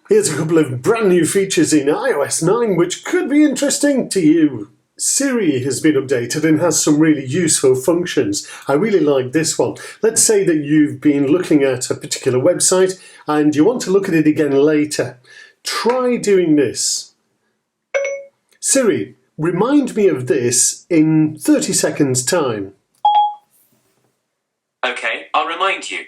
Here's a couple of brand new features in iOS 9 which could be interesting to you. Siri has been updated and has some really useful functions. I really like this one. Let's say that you've been looking at a particular website and you want to look at it again later. Try doing this. Siri, remind me of this in 30 seconds time. Okay, I'll remind you.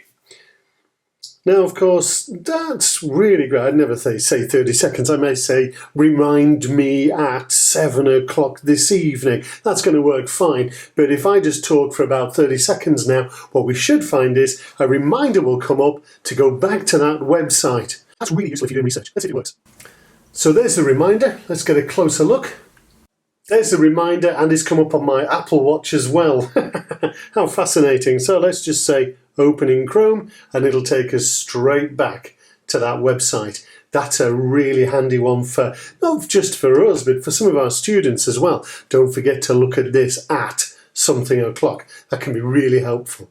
Now, of course, that's really great. I'd never say 30 seconds. I may say, remind me at 7 o'clock this evening. That's going to work fine. But if I just talk for about 30 seconds now, what we should find is a reminder will come up to go back to that website. That's really useful if you're doing research. Let's see if it works. So there's the reminder. Let's get a closer look. There's the reminder, and it's come up on my Apple Watch as well. How fascinating. So let's just say open in Chrome and it'll take us straight back to that website. That's a really handy one for, not just for us, but for some of our students as well. Don't forget to look at this at something o'clock. That can be really helpful.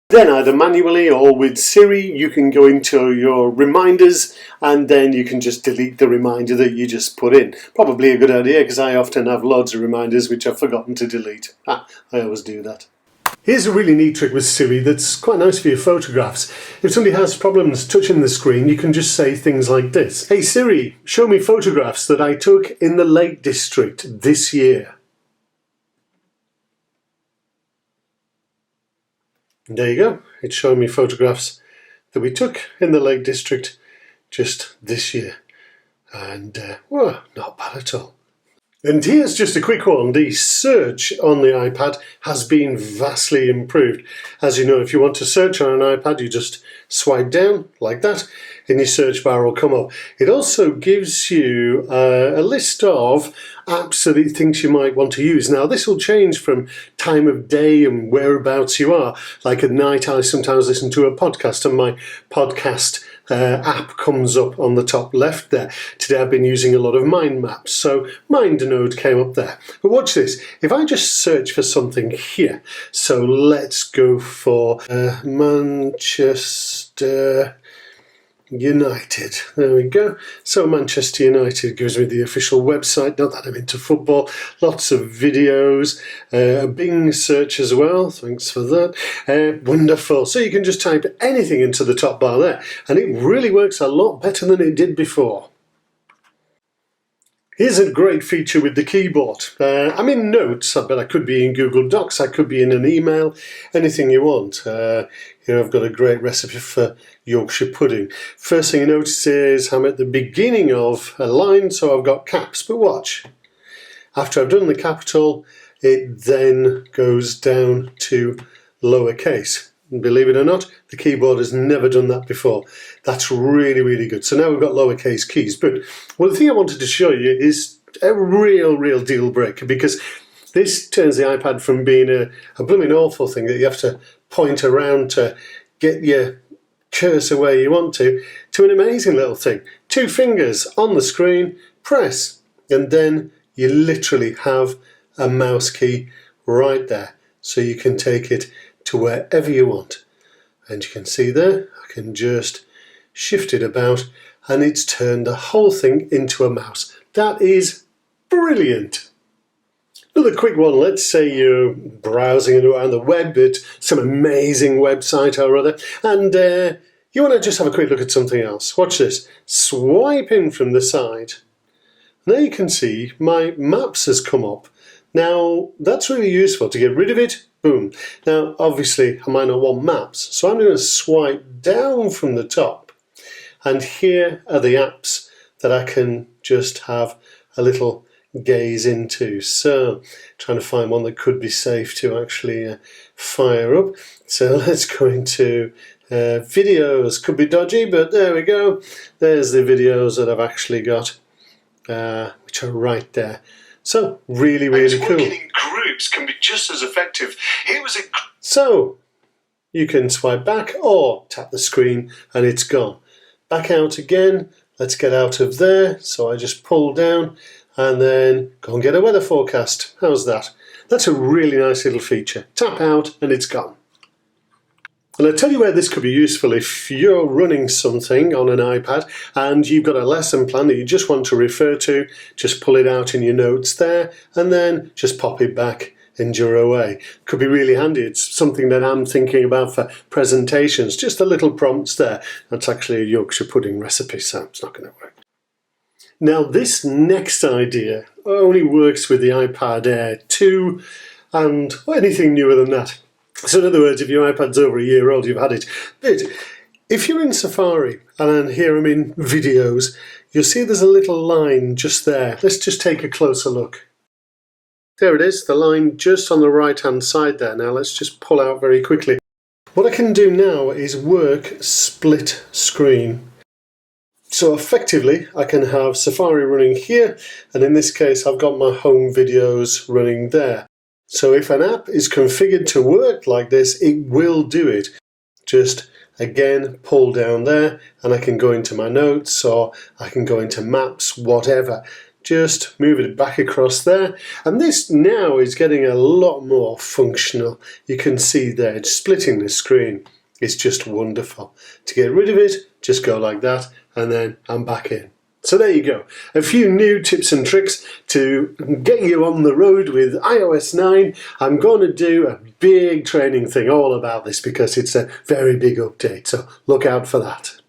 Then either manually or with Siri, you can go into your reminders and then you can just delete the reminder that you just put in. Probably a good idea because I often have loads of reminders which I've forgotten to delete. I always do that. Here's a really neat trick with Siri that's quite nice for your photographs. If somebody has problems touching the screen, you can just say things like this. Hey Siri, show me photographs that I took in the Lake District this year. And there you go, it's showing me photographs that we took in the Lake District just this year. And, well, not bad at all. And here's just a quick one. The search on the iPad has been vastly improved. As you know, if you want to search on an iPad, you just swipe down like that and your search bar will come up. It also gives you a list of apps that it thinks you might want to use. Now, this will change from time of day and whereabouts you are. Like at night, I sometimes listen to a podcast and my podcast app comes up on the top left there. Today I've been using a lot of mind maps, so MindNode came up there. But watch this, if I just search for something here, so let's go for Manchester United. There we go. So Manchester United gives me the official website. Not that I'm into football. Lots of videos. A Bing search as well. Thanks for that. Wonderful. So you can just type anything into the top bar there. And it really works a lot better than it did before. Here's a great feature with the keyboard. I'm in Notes, but I could be in Google Docs, I could be in an email, anything you want. Here I've got a great recipe for Yorkshire pudding. First thing you notice is I'm at the beginning of a line, so I've got caps, but watch. After I've done the capital, it then goes down to lowercase. And believe it or not, the keyboard has never done that before. That's really, really good. So now we've got lowercase keys. But well, the thing I wanted to show you is a real deal breaker, because this turns the iPad from being a blooming awful thing that you have to point around to get your cursor where you want to an amazing little thing. 2 fingers on the screen, press, and then you literally have a mouse key right there. So you can take it to wherever you want. And you can see there, I can just shift it about and it's turned the whole thing into a mouse. That is brilliant. Another quick one, let's say you're browsing around the web at some amazing website or other, and you want to just have a quick look at something else. Watch this. Swipe in from the side. Now you can see my maps has come up. Now that's really useful to get rid of it. Boom. Now obviously I might not want maps, so I'm going to swipe down from the top, and here are the apps that I can just have a little gaze into. So trying to find one that could be safe to actually fire up. So let's go into videos. Could be dodgy, but there we go. There's the videos that I've actually got, which are right there. So really cool. Working in groups can be just as effective. So you can swipe back or tap the screen and it's gone. Back out again. Let's get out of there. So I just pull down and then go and get a weather forecast. How's that? That's a really nice little feature. Tap out and it's gone. And I'll tell you where this could be useful if you're running something on an iPad and you've got a lesson plan that you just want to refer to, just pull it out in your notes there and then just pop it back and you're away. Could be really handy. It's something that I'm thinking about for presentations, just a little prompts there. That's actually a Yorkshire pudding recipe, so it's not going to work. Now this next idea only works with the iPad Air 2 and anything newer than that. So in other words, if your iPad's over a year old, you've had it. But if you're in Safari, and here I'm in videos, you'll see there's a little line just there. Let's just take a closer look. There it is, the line just on the right-hand side there. Now let's just pull out very quickly. What I can do now is work split screen. So effectively, I can have Safari running here, and in this case, I've got my home videos running there. So if an app is configured to work like this, it will do it. Just again, pull down there and I can go into my notes or I can go into maps, whatever. Just move it back across there. And this now is getting a lot more functional. You can see there, it's splitting the screen. It's just wonderful. To get rid of it, just go like that and then I'm back in. So there you go, a few new tips and tricks to get you on the road with iOS 9. I'm going to do a big training thing all about this because it's a very big update, so look out for that.